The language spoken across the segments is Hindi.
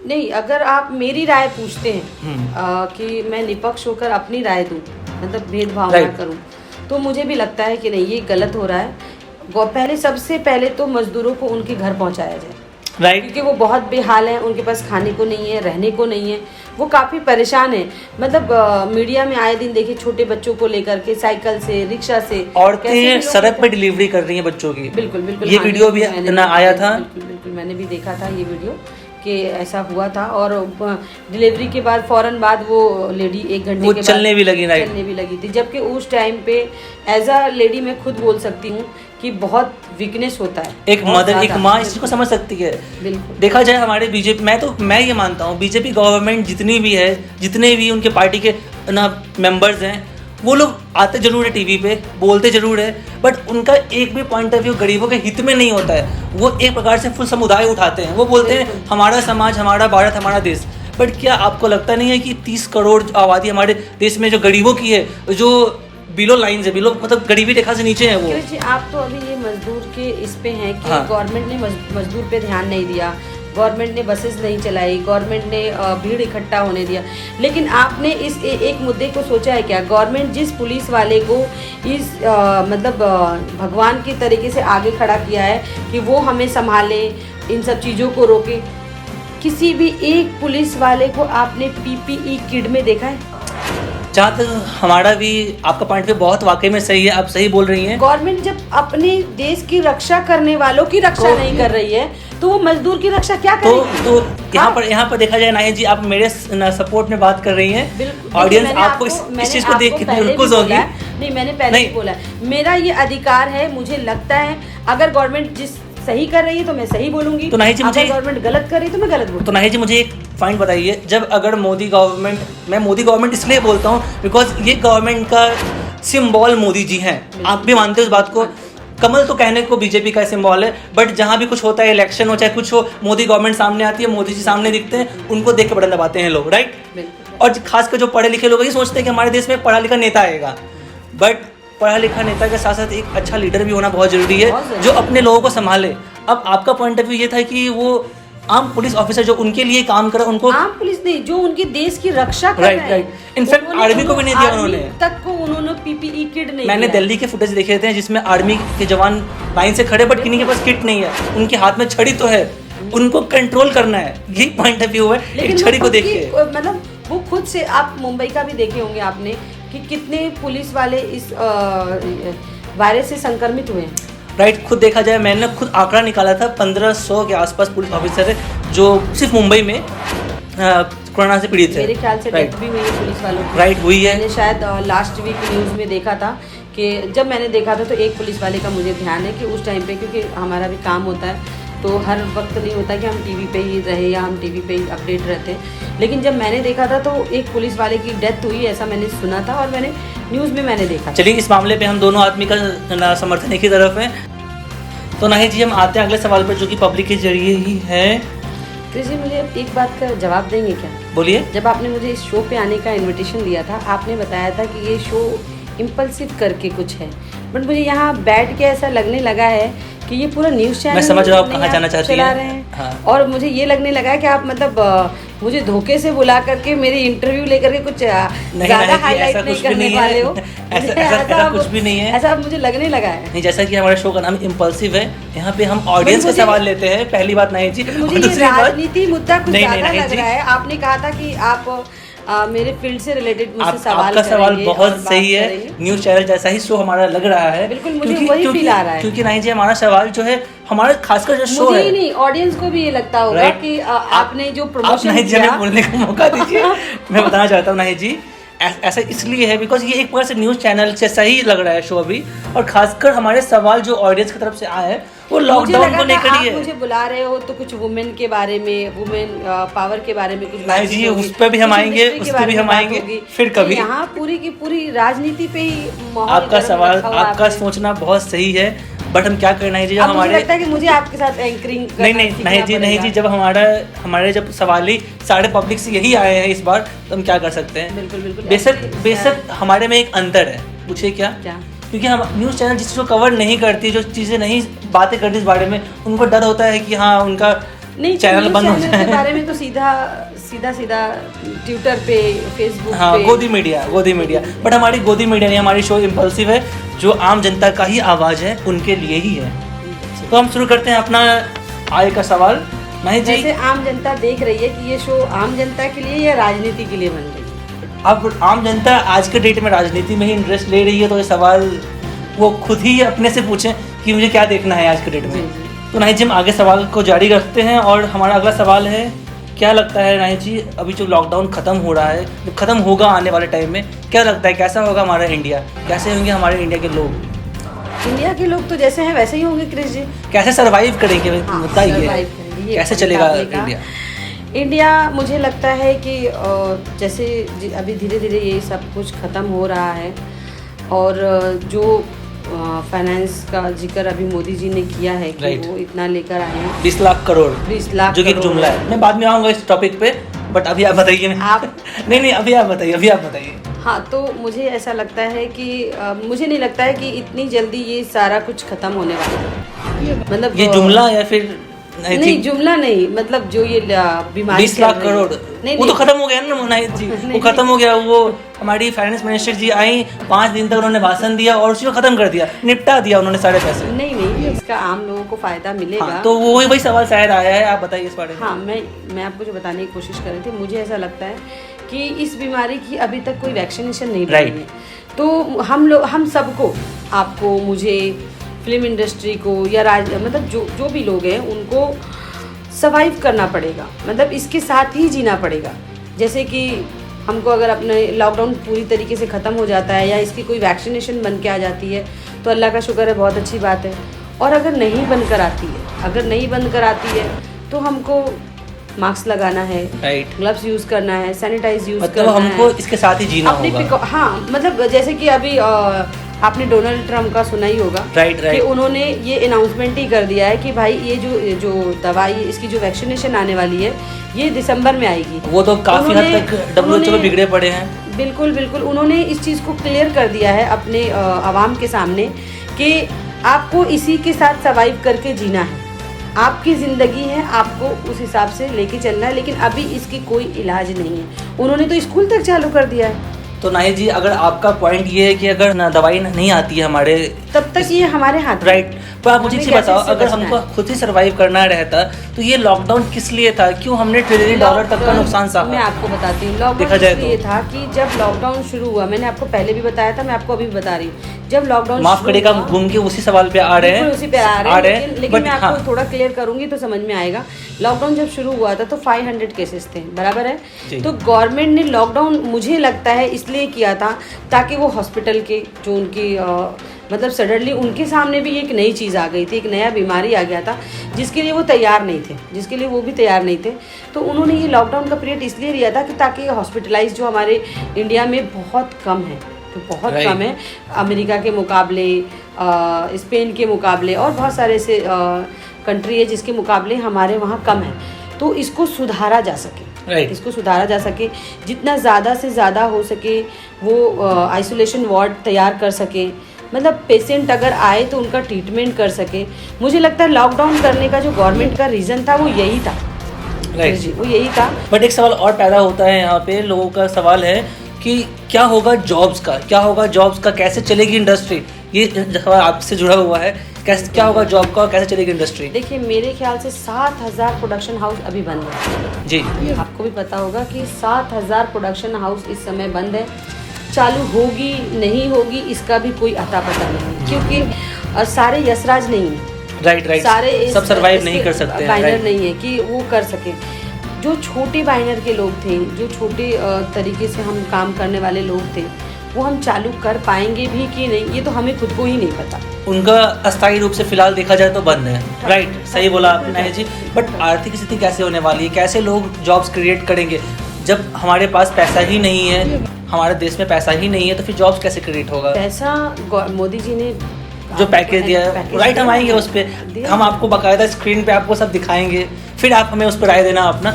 नहीं, अगर आप मेरी राय पूछते हैं कि मैं निष्पक्ष होकर अपनी राय दूं, मतलब भेदभाव ना करूं, तो मुझे भी लगता है कि नहीं, ये गलत हो रहा है। सबसे पहले तो मजदूरों को उनके घर पहुंचाया जाए, राइट, क्योंकि वो बहुत बेहाल हैं, उनके पास खाने को नहीं है, रहने को नहीं है, वो काफ़ी परेशान है। मतलब मीडिया में आए दिन देखिए, छोटे बच्चों को लेकर के साइकिल से, रिक्शा से औरतें सड़क पे डिलीवरी कर रही हैं बच्चों की। बिल्कुल बिल्कुल, ये वीडियो भी आया था। बिल्कुल बिल्कुल, मैंने भी देखा था ये वीडियो कि ऐसा हुआ था। और डिलीवरी के बाद फौरन बाद वो लेडी 1 घंटे के बाद चलने भी लगी थी, जबकि उस टाइम पे एज अ लेडी मैं खुद बोल सकती हूँ कि बहुत वीकनेस होता है। एक मदर, एक माँ इस चीज को समझ सकती है। बिल्कुल, देखा जाए हमारे बीजेपी, मैं ये मानता हूँ बीजेपी गवर्नमेंट जितनी भी है, जितने भी उनके पार्टी के ना मेंबर्स हैं, वो लोग आते जरूर है टीवी पे, बोलते जरूर है, बट उनका एक भी पॉइंट ऑफ व्यू गरीबों के हित में नहीं होता है। वो एक प्रकार से फुल समुदाय उठाते हैं, वो बोलते हैं हमारा समाज, हमारा भारत, हमारा देश। बट क्या आपको लगता नहीं है कि 30 करोड़ आबादी हमारे देश में जो गरीबों की है, जो बिलो लाइन से, बिलो मतलब गरीबी रेखा से नीचे है वो। जी, आप तो अभी ये मजदूर के इस पे हैं कि गवर्नमेंट ने मजदूर पे ध्यान नहीं दिया, गवर्नमेंट ने बसेस नहीं चलाई, गवर्नमेंट ने भीड़ इकट्ठा होने दिया। लेकिन आपने इस एक मुद्दे को सोचा है क्या? गवर्नमेंट जिस पुलिस वाले को इस भगवान की तरीके से आगे खड़ा किया है कि वो हमें संभाले, इन सब चीज़ों को रोके, किसी भी एक पुलिस वाले को आपने PPE किट में देखा है? जहाँ तक हमारा भी, आपका पॉइंट भी बहुत वाकई में सही है, आप सही बोल रही हैं। गवर्नमेंट जब अपने देश की रक्षा करने वालों की रक्षा नहीं कर रही है, तो वो मजदूर की रक्षा क्या करेगी? तो यहाँ पर देखा जाए नाहिद जी, आप मेरे सपोर्ट में बात कर रही हैं। ऑडियंस आपको इस चीज को देख के बिल्कुल होगी। नहीं, मैंने पहले ही बोला, मेरा ये अधिकार है। मुझे लगता है अगर गवर्नमेंट जिस सही कर रही है तो मैं सही बोलूंगी, तो नहीं जी, अगर गवर्नमेंट गलत कर रही है तो मैं गलत बोलूंगी। तो नहीं जी, मुझे एक पॉइंट बताइए, जब अगर मोदी गवर्नमेंट, मैं मोदी गवर्नमेंट इसलिए बोलता हूँ बिकॉज ये गवर्नमेंट का सिंबल मोदी जी हैं। आप भी मानते हो इस बात को? कमल तो कहने को बीजेपी का सिंबल है, बट जहाँ भी कुछ होता है, इलेक्शन हो चाहे कुछ हो, मोदी गवर्नमेंट सामने आती है, मोदी जी सामने दिखते हैं, उनको देख के बटन दबाते हैं लोग, राइट? और खासकर जो पढ़े लिखे लोग ये सोचते हैं कि हमारे देश में पढ़ा लिखा नेता आएगा, बट पढ़ा लिखा नेता के साथ साथ एक अच्छा लीडर भी होना बहुत जरूरी है, जो अपने लोगों को संभाले। अब आपका पॉइंट ऑफ व्यू ये था कि वो आम पुलिस ऑफिसर जो उनके लिए काम करे, उनको आम पुलिस नहीं, जो उनके देश की रक्षा कर रहे हैं। राइट। इनफैक्ट आर्मी को भी नहीं दिया उन्होंने, तक को उन्होंने PPE किट नहीं। मैंने दिल्ली के फुटेज देखे थे जिसमें आर्मी के जवान लाइन से खड़े, बट किन्हीं के पास किट नहीं है, उनके हाथ में छड़ी तो है, उनको कंट्रोल करना है, यही पॉइंट ऑफ व्यू है एक छड़ी को देख के। मतलब वो खुद से, आप मुंबई का भी देखे होंगे आपने कि कितने पुलिस वाले इस वायरस से संक्रमित हुए हैं। राइट, खुद देखा जाए, मैंने खुद आंकड़ा निकाला था, 1500 के आसपास पुलिस ऑफिसर है जो सिर्फ मुंबई में कोरोना से पीड़ित है। मेरे ख्याल से डेथ भी हुई है पुलिस वालों की। राइट, हुई है। मैंने शायद लास्ट वीक न्यूज़ में देखा था कि जब मैंने देखा था तो एक पुलिस वाले का मुझे ध्यान है कि उस टाइम पे, क्योंकि हमारा भी काम होता है तो हर वक्त नहीं होता कि हम टीवी पे ही रहे या हम टीवी पे ही अपडेट रहते हैं, लेकिन जब मैंने देखा था तो एक पुलिस वाले की डेथ हुई, ऐसा मैंने सुना था और मैंने न्यूज़ में मैंने देखा। चलिए, इस मामले पे हम दोनों आदमी का समर्थन एक ही तरफ है। तो नहीं जी, हम आते हैं अगले सवाल पर, जो कि पब्लिक के जरिए ही है। कृषि, मुझे एक बात का जवाब देंगे क्या? बोलिए। जब आपने मुझे इस शो पे आने का इनविटेशन दिया था, आपने बताया था कि ये शो इम्पल्सिव करके कुछ है, बट मुझे यहाँ बैठ के ऐसा लगने लगा है कि ये पूरा न्यूज़ चैनल, मैं समझ रहा हूँ कहाँ जाना चाहती चला रहे हैं। हाँ। और मुझे ये लगने लगा है कि आप मतलब मुझे धोखे से बुला करके मेरी इंटरव्यू लेकर के कुछ ज़्यादा हाईलाइट नहीं करने वाले हो। ऐसा कुछ भी नहीं है, ऐसा मुझे लगने लगा है। नहीं, जैसा कि हमारे शो का नाम इम्पल्सिव है, यहाँ पे हम ऑडियंस के सवाल लेते हैं, पहली बात नहीं जी। मुझे ये राजनीति मुद्दा कुछ ज़्यादा लग रहा है। आपने कहा था कि आप मेरे फील्ड से रिलेटेड मुझसे सवाल करेंगे। आपका सवाल बहुत सही है, न्यूज़ चैनल जैसा ही शो हमारा लग रहा है। बिल्कुल, मुझे वही फील आ रहा है, क्योंकि नहीं जी, हमारा सवाल जो है, हमारा खासकर जो शो है, नहीं, ऑडियंस को भी ये लगता होगा कि आपने जो प्रमोशन किया, बोलने का मौका दीजिए। मैं बताना चाहता हूँ नहीं जी, ऐसा इसलिए है बिकॉज ये एक प्रकार से न्यूज़ चैनल जैसा ही लग रहा है शो अभी, और खासकर हमारे सवाल जो ऑडियंस की तरफ से आए हैं वो लॉकडाउन को लेकर ही है। मुझे बुला रहे हो तो कुछ वुमेन के बारे में, वुमेन पावर के बारे में कुछ नहीं जी, उस पर भी हम आएंगे, उस पर भी हम आएंगे फिर कभी। यहाँ पूरी की पूरी राजनीति पे ही आपका सवाल, आपका सोचना बहुत सही है, बट हम क्या करना है जी, जब हमारे लगता है कि मुझे आपके साथ एंकरिंग नहीं जी, जब हमारे जब सवाल ही सारे पब्लिक से यही आए हैं इस बार, तो हम क्या कर सकते हैं? बिल्कुल, बेशक हमारे में एक अंतर है। पूछिए क्या? क्योंकि हम न्यूज़ चैनल जिस चीज़ को कवर नहीं करती, जो चीज़ें नहीं बातें करती इस बारे में, उनको डर होता है कि हाँ उनका नहीं, चैनल बंद हो के जाए। बारे में तो सीधा ट्विटर पे, फेसबुक हाँ, पे। गोदी मीडिया। बट हमारी गोदी मीडिया नहीं, हमारी शो इम्पल्सिव है, जो आम जनता का ही आवाज़ है, उनके लिए ही है। तो हम शुरू करते हैं अपना आय का सवाल। नहीं जी, जैसे आम जनता देख रही है कि ये शो आम जनता के लिए या राजनीति के लिए बन रही है? अब आम जनता आज के डेट में राजनीति में ही इंटरेस्ट ले रही है, तो ये सवाल वो खुद ही अपने से पूछें कि मुझे क्या देखना है आज के डेट जी, में। जी। तो नाहिद जी, हम आगे सवाल को जारी रखते हैं और हमारा अगला सवाल है, क्या लगता है नाहिद जी, अभी जो लॉकडाउन ख़त्म हो रहा है, जो ख़त्म होगा आने वाले टाइम में, क्या लगता है कैसा होगा हमारा इंडिया, कैसे होंगे हमारे इंडिया के लोग, इंडिया के लोग तो जैसे हैं वैसे ही होंगे क्रिश जी। कैसे सर्वाइव करेंगे, हाँ, बताइए survive करेंगे, ये कैसे पॉइंट चलेगा आपने कहा। इंडिया। इंडिया मुझे लगता है कि जैसे अभी धीरे धीरे ये सब कुछ ख़त्म हो रहा है, और जो फाइनेंस का जिक्र अभी मोदी जी ने किया है कि Right. वो इतना लेकर आए हैं 20 लाख करोड़, 20 लाख जो कि एक करोड़। जुमला है। मैं बाद में आऊँगा इस टॉपिक पे, बट अभी आप बताइए। आप नहीं, अभी आप बताइए। हाँ, तो मुझे ऐसा लगता है कि मुझे नहीं लगता है कि इतनी जल्दी ये सारा कुछ ख़त्म होने वाला है। मतलब ये जुमला या फिर नहीं, जुमला नहीं, मतलब जो ये बीमारी 20 लाख करोड़, वो तो खत्म हो गया ना नाहिद जी, वो खत्म हो गया। वो हमारी फाइनेंस मिनिस्टर जी आई, 5 दिन तक उन्होंने भाषण दिया और उसी को खत्म कर दिया, निपटा दिया उन्होंने सारे पैसे। नहीं, इसका आम लोगों को फायदा मिलेगा। हाँ, तो वही सवाल शायद आया है, आप बताइए इस बारे में। हाँ, मैं आपको जो बताने की कोशिश कर रही थी, मुझे ऐसा लगता है कि इस बीमारी की अभी तक कोई वैक्सीनेशन नहीं बनी है। तो हम सबको, आपको, मुझे, फिल्म इंडस्ट्री को या मतलब जो भी लोग हैं उनको सर्वाइव करना पड़ेगा, मतलब इसके साथ ही जीना पड़ेगा। जैसे कि हमको अगर अपने लॉकडाउन पूरी तरीके से ख़त्म हो जाता है या इसकी कोई वैक्सीनेशन बन के आ जाती है तो अल्लाह का शुक्र है, बहुत अच्छी बात है। और अगर नहीं बनकर आती है तो हमको मास्क लगाना है, राइट, ग्लव्स यूज़ करना है, सैनिटाइज यूज़ मतलब करना हमको है, इसके साथ ही जीना होगा। हाँ, मतलब जैसे कि अभी आपने डोनाल्ड ट्रम्प का सुना ही होगा, राइट, कि उन्होंने ये अनाउंसमेंट ही कर दिया है कि भाई ये जो दवाई, इसकी जो वैक्सीनेशन आने वाली है, ये दिसंबर में आएगी। वो तो काफी हद तक WHO में बिगड़े पड़े हैं। बिल्कुल, उन्होंने इस चीज़ को क्लियर कर दिया है अपने आवाम के सामने कि आपको इसी के साथ सर्वाइव करके जीना है, आपकी ज़िंदगी है, आपको उस हिसाब से लेके चलना है, लेकिन अभी इसकी कोई इलाज नहीं है। उन्होंने तो स्कूल तक चालू कर दिया है। तो नाहिद जी, अगर आपका पॉइंट ये है कि अगर ना दवाई नहीं आती है हमारे, तब तक ये हमारे हाथ में। राइट, तो आप मुझे हमें ये बताओ, कैसे अगर बचना हमको है? खुद ही सर्वाइव करना रहता तो ये लॉकडाउन किस लिए था, क्यों हमने $1 ट्रिलियन तक का नुकसान मैं सहा? आपको बताती हूँ। देखा लॉकडाउन जाए इसलिए तो। था कि जब लॉकडाउन शुरू हुआ, मैंने आपको पहले भी बताया था, मैं आपको अभी भी बता रही हूँ, जब लॉकडाउन माफ करिएगा, घूम के उसी सवाल पे आ रहे हैं, उसी पे आ रहे हैं, लेकिन but मैं आपको हाँ, थोड़ा क्लियर करूंगी तो समझ में आएगा। लॉकडाउन जब शुरू हुआ था तो 500 केसेस थे, बराबर जी। है। तो गवर्नमेंट ने लॉकडाउन, मुझे लगता है, इसलिए किया था ताकि वो हॉस्पिटल के जो उनकी मतलब सडनली उनके सामने भी एक नई चीज़ आ गई थी, एक नया बीमारी आ गया था जिसके लिए वो तैयार नहीं थे, जिसके लिए वो भी तैयार नहीं थे। तो उन्होंने ये लॉकडाउन का पीरियड इसलिए लिया था कि ताकि हॉस्पिटलाइज जो हमारे इंडिया में बहुत कम है, तो बहुत Right. कम है, अमेरिका के मुकाबले, स्पेन के मुकाबले, और बहुत सारे ऐसे कंट्री है जिसके मुकाबले हमारे वहाँ कम है। तो इसको सुधारा जा सके, Right. इसको सुधारा जा सके, जितना ज़्यादा से ज़्यादा हो सके वो आइसोलेशन वार्ड तैयार कर सके, मतलब पेशेंट अगर आए तो उनका ट्रीटमेंट कर सके। मुझे लगता है लॉकडाउन करने का जो गवर्नमेंट का रीज़न था वो यही था। Right. जी, वो यही था। बट एक सवाल और पैदा होता है यहाँ पे, लोगों का सवाल है कि क्या होगा जॉब्स का, कैसे चलेगी इंडस्ट्री, ये सवाल आपसे जुड़ा हुआ है, कैसे क्या होगा जॉब का, कैसे चलेगी इंडस्ट्री? देखिए, मेरे ख्याल से 7000 प्रोडक्शन हाउस अभी बंद है जी, आपको भी पता होगा कि 7000 प्रोडक्शन हाउस इस समय बंद है। चालू होगी नहीं होगी इसका भी कोई अता पता नहीं, क्योंकि सारे यशराज नहीं है, राइट, सारे सब सर्वाइव नहीं कर सकते हैं, बाइनर right. नहीं है कि वो कर सके। जो छोटे बाइनर के लोग थे, जो छोटे तरीके से हम काम करने वाले लोग थे, वो हम चालू कर पाएंगे भी कि नहीं, ये तो हमें खुद को ही नहीं पता। उनका अस्थायी रूप से फिलहाल देखा जाए तो बंद है, राइट, सही बोला आपने नाहिद जी। बट आर्थिक स्थिति कैसे होने वाली है, कैसे लोग जॉब्स क्रिएट करेंगे जब हमारे पास पैसा ही नहीं है, हमारे देश में पैसा ही नहीं है, तो फिर जॉब्स कैसे क्रिएट होगा? पैसा मोदी जी ने जो पैकेज दिया है, राइट, हम आएंगे उस पर, हम आपको बाकायदा स्क्रीन पे आपको सब दिखाएंगे, फिर आप हमें उस पर राय देना अपना।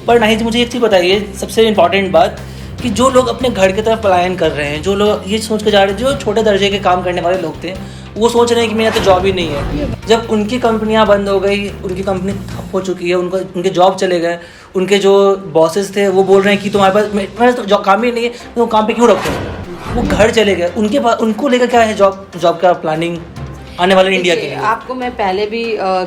पर नाहिद जी, मुझे एक चीज़ बताइए, सबसे इम्पॉर्टेंट बात, कि जो लोग अपने घर की तरफ पलायन कर रहे हैं, जो लोग ये सोच के जा रहे हैं, जो छोटे दर्जे के काम करने वाले लोग थे, वो सोच रहे हैं कि मेरा तो जॉब ही नहीं है। जब उनकी कंपनियां बंद हो गई, उनकी कंपनी ठप हो चुकी है, उनके जॉब चले गए, उनके जो बॉसेस थे वो बोल रहे हैं कि तुम्हारे पास मेरे तो जॉब काम ही नहीं है, तो काम पे क्यों रखो, वो घर चले गए। उनके पास उनको लेकर क्या है जॉब का प्लानिंग आने वाले इंडिया के लिए? आपको मैं पहले भी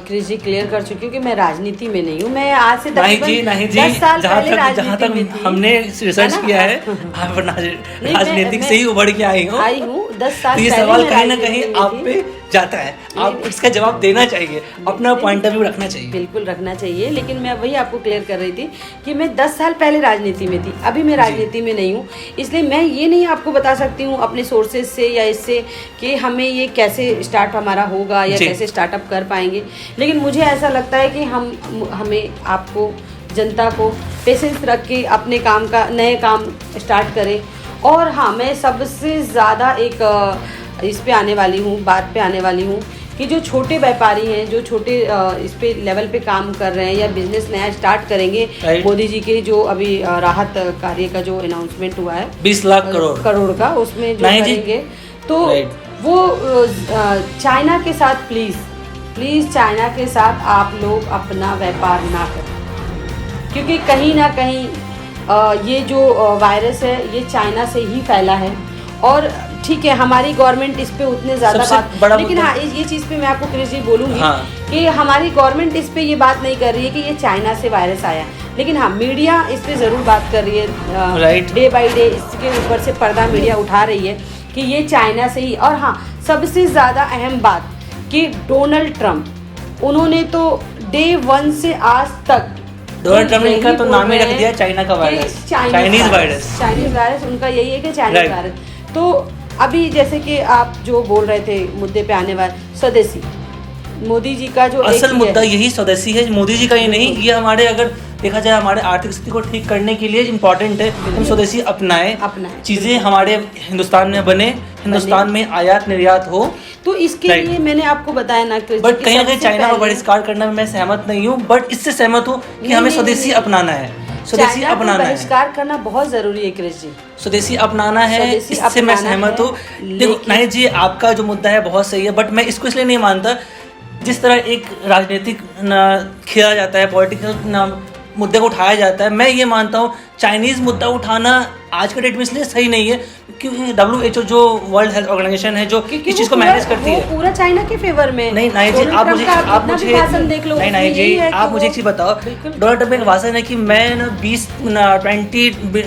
क्रिश जी क्लियर कर चुकी हूँ कि मैं राजनीति में नहीं हूँ। मैं आज से नहीं जी, 10 साल पहले जहाँ राजनीति में तक थी। हमने रिसर्च किया है, आप राजनीतिक से ही उभर के आई हूँ। 10 साल ये पहले सवाल मैं कहीं ना राजनीति कहीं में आप थी। पे जाता है, आप इसका जवाब देना चाहिए, अपना पॉइंट ऑफ व्यू रखना चाहिए। बिल्कुल रखना चाहिए, लेकिन मैं वही आपको क्लियर कर रही थी कि मैं 10 साल पहले राजनीति में थी, अभी मैं राजनीति में नहीं हूँ। इसलिए मैं ये नहीं आपको बता सकती हूँ अपने सोर्सेज से या इससे कि हमें ये कैसे स्टार्ट हमारा होगा या कैसे स्टार्टअप कर पाएंगे। लेकिन मुझे ऐसा लगता है कि हमें आपको जनता को पेशेंस रख के अपने काम का नए काम स्टार्ट करें। और हाँ, मैं सबसे ज़्यादा एक इस पे आने वाली हूँ, बात पे आने वाली हूँ कि जो छोटे व्यापारी हैं, जो छोटे इस पे लेवल पे काम कर रहे हैं या बिजनेस नया स्टार्ट करेंगे, मोदी जी के जो अभी राहत कार्य का जो अनाउंसमेंट हुआ है 20 लाख करोड़ का, उसमें जो करेंगे तो वो चाइना के साथ प्लीज़ चाइना के साथ आप लोग अपना व्यापार ना करें, क्योंकि कहीं ना कहीं ये जो वायरस है ये चाइना से ही फैला है। और ठीक है, हमारी गवर्नमेंट इस पे उतने ज़्यादा बात, लेकिन हाँ ये चीज़ पे मैं आपको क्रिश जी बोलूँगी कि हमारी गवर्नमेंट इस पे ये बात नहीं कर रही है कि ये चाइना से वायरस आया, लेकिन हाँ मीडिया इस पे ज़रूर बात कर रही है। डे बाई डे इसके ऊपर से पर्दा मीडिया उठा रही है कि ये चाइना से ही। और हाँ, सबसे ज़्यादा अहम बात कि डोनाल्ड ट्रंप, उन्होंने तो डे 1 से आज तक डोनाल्ड ट्रंप का तो नाम ही रख दिया चाइना का वायरस, चाइनीज वायरस उनका यही है कि चाइनीज वायरस। तो अभी जैसे कि आप जो बोल रहे थे मुद्दे पे आने वाले स्वदेशी, मोदी जी का जो असल मुद्दा यही स्वदेशी है, मोदी जी का ये नहीं। ये हमारे अगर देखा जाए हमारे आर्थिक स्थिति को ठीक करने के लिए इम्पोर्टेंट है हम स्वदेशी अपनाएं, चीज़ें हमारे हिंदुस्तान में बने, हिंदुस्तान में आयात निर्यात हो। तो इसके लिए मैंने आपको बताया ना, बट कहीं ना कहीं चाइना का बहिष्कार करने में मैं सहमत नहीं हूँ, बट इससे सहमत हूँ कि हमें स्वदेशी अपनाना है, स्वदेशी अपनाना है। बहिष्कार करना बहुत जरूरी है क्रिश जी, स्वदेशी अपनाना है, इससे मैं सहमत हूँ। देखो नहीं जी, आपका जो मुद्दा है बहुत सही है, बट मैं इसको इसलिए नहीं मानता जिस तरह एक राजनीतिक खेला जाता है, पॉलिटिकल मुद्दे को उठाया जाता है। मैं ये मानता हूँ चाइनीज़ मुद्दा उठाना आज के डेट में इसलिए सही नहीं है क्योंकि WHO जो वर्ल्ड हेल्थ ऑर्गेनाइजेशन है जो इस चीज़ को मैनेज करती है, पूरा चाइना के फेवर में। नहीं जी, आप मुझे एक चीज़ बताओ, डोनाल्ड ट्रंप का भाषण है कि मैं ना 20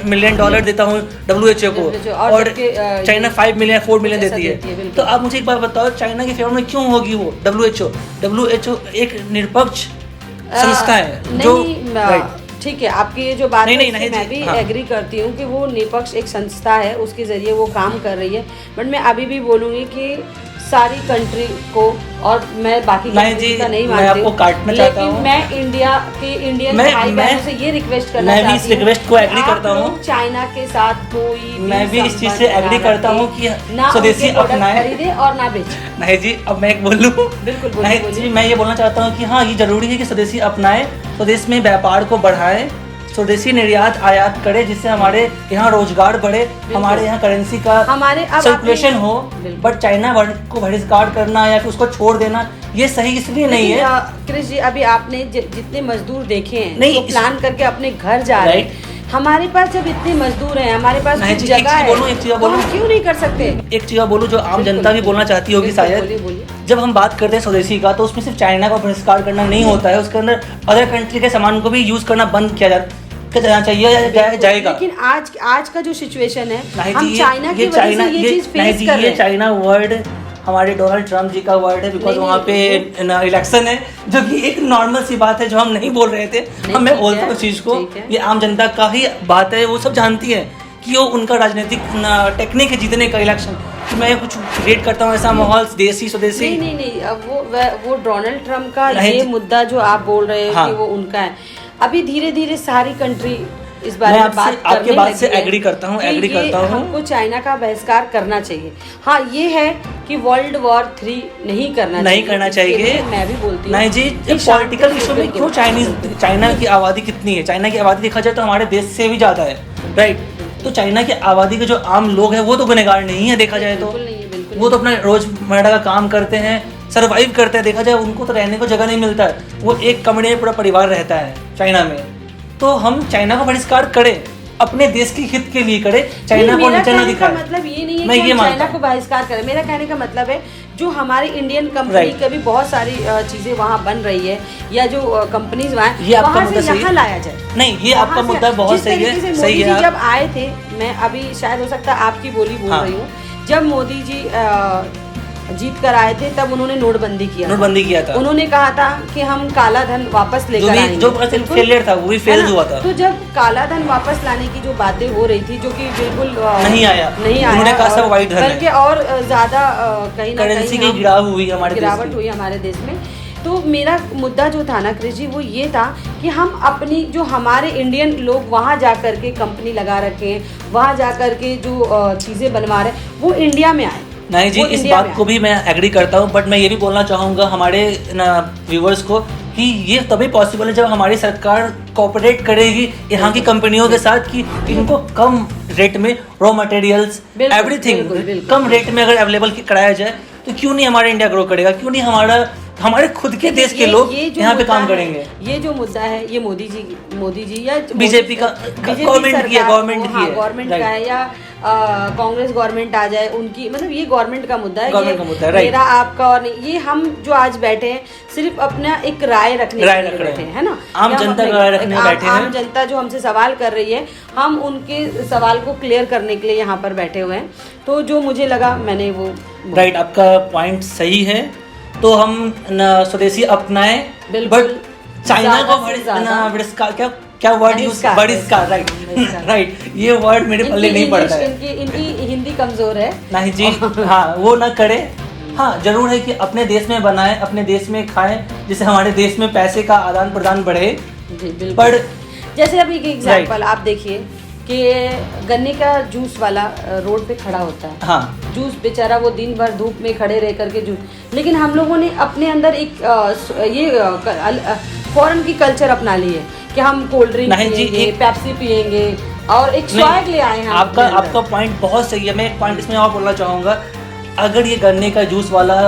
मिलियन डॉलर देता हूँ WHO को और चाइना 4 मिलियन देती है। तो आप मुझे एक बात बताओ, चाइना के फेवर में क्यों होगी वो WHO एक निष्पक्ष संस्था है जो ठीक है। आपकी ये जो बात है मैं भी एग्री करती हूँ कि वो निष्पक्ष एक संस्था है, उसके जरिए वो काम कर रही है। बट मैं अभी भी बोलूँगी कि सारी कंट्री को, और मैं बाकी कंट्री का नहीं मानती हूँ, लेकिन मैं इंडियन भाई बहनों से ये रिक्वेस्ट करना चाहती हूँ, मैं भी इस रिक्वेस्ट को एग्री करता हूँ। चाइना के साथ कोई, मैं भी इस चीज़ से एग्री करता हूँ कि स्वदेशी अपनाएं, खरीदे और ना बेचे। नहीं जी, अब मैं एक बोलूँ, बिल्कुल नहीं जी, मैं ये बोलना चाहता हूँ कि हाँ ये जरूरी है कि स्वदेशी अपनाएं, स्वदेश में व्यापार को बढ़ाएं, स्वदेशी निर्यात आयात करे जिससे हमारे यहाँ रोजगार बढ़े, हमारे यहाँ करेंसी का सर्कुलेशन हो। बट चाइना को बहिष्कार करना या फिर उसको छोड़ देना ये सही इसलिए नहीं है। क्रिश जी, अभी आपने जितने मजदूर देखे हैं तो प्लान करके अपने घर जा रहे हैं, हमारे पास जब इतने मजदूर हैं, हमारे पास कुछ जगह है, तो हम क्यों नहीं कर सकते? एक चीज़ बोलूँ जो आम जनता भी बोलना चाहती होगी शायद, जब हम बात करते हैं स्वदेशी का तो उसमें सिर्फ चाइना का बहिष्कार करना नहीं होता है, उसके अंदर अदर कंट्री के सामान को भी यूज करना बंद किया जाना चाहिए या जाएगा। लेकिन आज का जो सिचुएशन है, हम चाइना की वजह से ये चीज फेस कर रहे हैं। चाइना वर्ड हमारे डोनाल्ड ट्रंप जी का वर्ड है, बिकॉज वहाँ पे इलेक्शन है, जो कि एक नॉर्मल सी बात है जो हम नहीं बोल रहे थे। हम मैं बोलता हूँ उस चीज़ को, ये आम जनता का ही बात है, वो सब जानती है कि वो उनका राजनीतिक टेक्निक है जीतने का इलेक्शन। कि मैं कुछ क्रिएट करता हूँ ऐसा माहौल देसी स्वदेशी। नहीं, अब वो डोनाल्ड ट्रंप का ये मुद्दा जो आप बोल रहे हैं कि वो उनका है, अभी धीरे धीरे सारी कंट्री इस बारे में बात आपके बात से एग्री करता हूँ हमको चाइना का बहिष्कार करना चाहिए। हाँ ये है कि वर्ल्ड वॉर 3 नहीं करना चाहिए। मैं भी बोलती हूँ नहीं जी, पॉलिटिकल इशू में क्यों चाइना की आबादी कितनी है? चाइना की आबादी देखा जाए तो हमारे देश से भी ज़्यादा है, राइट? तो चाइना की आबादी के जो आम लोग हैं वो तो गुनहगार नहीं है देखा जाए तो, वो तो अपना रोजमर्रा का काम करते हैं, सरवाइव करते हैं। देखा जाए उनको तो रहने को जगह नहीं मिलता है, वो एक कमरे में पूरा परिवार रहता है चाइना में। तो हम चाइना का बहिष्कार करें, अपने देश के हित के लिए करें, चाइना को नीचा ना दिखाएं। मतलब ये नहीं है मैं कि ये हम मानता चाइना को बहिष्कार करें। मेरा कहने का मतलब है जो हमारी इंडियन कंपनी के भी बहुत सारी चीजें वहाँ बन रही है, या जो कंपनीज वहाँ से यहाँ लाया जाए। नहीं, ये आपका मुद्दा बहुत सही है, सही है। जब आए थे, मैं अभी शायद हो सकता है आपकी बोली बोल रही हूँ, जब मोदी जी जीत कर आए थे तब उन्होंने नोटबंदी किया था। उन्होंने कहा था कि हम काला धन वापस लेकर आएंगे, जो फेलियर था वो भी फेल हुआ था। तो जब काला धन वापस लाने की जो बातें हो रही थी, जो कि बिल्कुल नहीं आया, उन्होंने कहा सब वाइट धन है, बल्कि और ज्यादा कहीं ना करेंसी की गिरावट हुई हमारे देश में। तो मेरा मुद्दा जो था ना कृष जी, वो ये था कि हम अपनी जो हमारे इंडियन लोग वहाँ जा कर के कंपनी लगा रखे हैं, वहाँ जा कर के जो चीज़ें बनवा रहे हैं, वो इंडिया में आए। नहीं जी, इस बात को भी मैं एग्री करता हूँ, बट मैं ये भी बोलना चाहूँगा हमारे व्यूवर्स को कि ये तभी पॉसिबल है जब हमारी सरकार कोऑपरेट करेगी यहाँ की कंपनियों के साथ कि इनको कम रेट में रॉ मटेरियल्स एवरीथिंग कम रेट में अगर अवेलेबल कराया जाए, तो क्यों नहीं हमारा इंडिया ग्रो करेगा, क्यों नहीं हमारे खुद के देश के लोग यहाँ पे काम करेंगे। ये जो मुद्दा है, ये मोदी जी या बीजेपी का गवर्नमेंट का है, या कांग्रेस गवर्नमेंट आ जाए उनकी, मतलब ये गवर्नमेंट का मुद्दा है, मेरा आपका और नहीं। ये हम जो आज बैठे हैं सिर्फ अपना एक राय रखने के लिए बैठे हैं, है ना, आम जनता का राय रखने बैठे हैं। आम जनता जो हमसे सवाल कर रही है, हम उनके सवाल को क्लियर करने के लिए यहाँ पर बैठे हुए हैं। तो जो मुझे लगा मैंने वो राइट, आपका पॉइंट सही है। तो हम स्वदेशी अपनाएं, बट चाइना को क्या वर्ड यूज, बहिष्कार, राइट, ये वर्ड मेरे पल्ले नहीं पड़ता है। इनकी हिंदी कमजोर है। नहीं जी, हाँ, वो ना करे। हाँ, जरूर है कि अपने देश में बनाएं, अपने देश में खाएं, जिससे हमारे देश में पैसे का आदान प्रदान बढ़े। जी बिल्कुल। पर जैसे अभी एक एग्जांपल आप देखिए कि गन्ने का जूस वाला रोड पे खड़ा होता है, हाँ, जूस बेचारा वो दिन भर धूप में खड़े रह करके जूस, लेकिन हम लोगों ने अपने अंदर एक ये फॉरेन की कल्चर अपना ली है कि हम कोल्ड ड्रिंक पियेंगे, पेप्सी पियेंगे, और एक स्वैग ले आए हैं। आपका पॉइंट बहुत सही है। मैं एक पॉइंट इसमें और बोलना चाहूँगा, अगर ये गन्ने का जूस वाला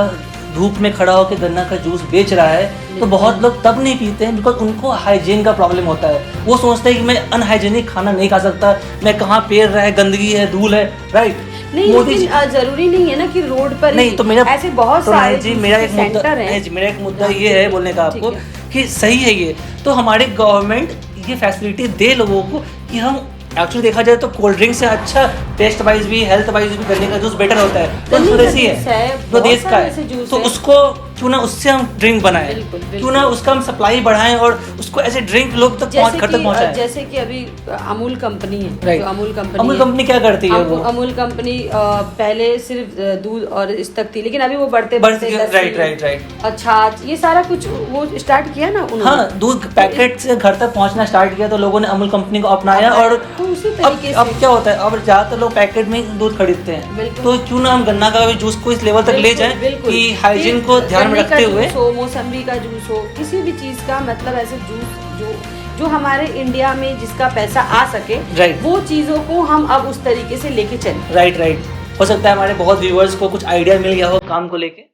धूप में खड़ा होकर गन्ना का जूस बेच रहा है, तो बहुत लोग तब नहीं पीते हैं बिकॉज उनको हाइजीन का प्रॉब्लम होता है। वो सोचते हैं कि मैं अनहाइजीनिक खाना नहीं खा सकता, मैं कहाँ पेड़ रहा है, गंदगी है, धूल है, राइट। नहीं, लेकिन जरूरी नहीं है ना कि रोड पर नहीं, तो मेरा ऐसे बहुत सारे जी, मेरा एक मुद्दा ये है बोलने का आपको कि सही है ये, तो हमारे गवर्नमेंट ये फैसिलिटी दे लोगों को कि हम एक्चुअली देखा जाए तो कोल्ड ड्रिंक से अच्छा टेस्ट वाइज भी, हेल्थ वाइज भी गन्ने का जूस बेटर होता है। तो स्वदेशी है, तो देश का है, तो उसको क्यों ना उससे हम ड्रिंक बनाएं, क्यों ना उसका हम सप्लाई बढ़ाएं और उसको ऐसे ड्रिंक लोग तक घर तक पहुंचाएं। जैसे कि अभी अमूल कंपनी है, जो अमूल कंपनी क्या करती है? अमूल कंपनी पहले सिर्फ दूध और इस तक थी, लेकिन अभी वो बढ़ते राइट, अच्छा ये सारा कुछ वो स्टार्ट किया ना उन्होंने। हाँ, दूध पैकेट से घर तक पहुंचना स्टार्ट किया, तो लोगों ने अमूल कंपनी को अपनाया। और अब क्या होता है, अब ज्यादातर लोग पैकेट में दूध खरीदते हैं, तो क्यों ना हम गन्ना का भी जूस को इस लेवल तक ले जाएं कि हाइजीन को ध्यान में रखते हुए, मौसम्बी का जूस हो, किसी भी चीज का, मतलब ऐसे जूस जो हमारे इंडिया में जिसका पैसा आ सके, वो चीजों को हम अब उस तरीके से लेके चलें। राइट, हो सकता है हमारे बहुत व्यूअर्स को कुछ आइडिया मिल गया हो काम को लेके।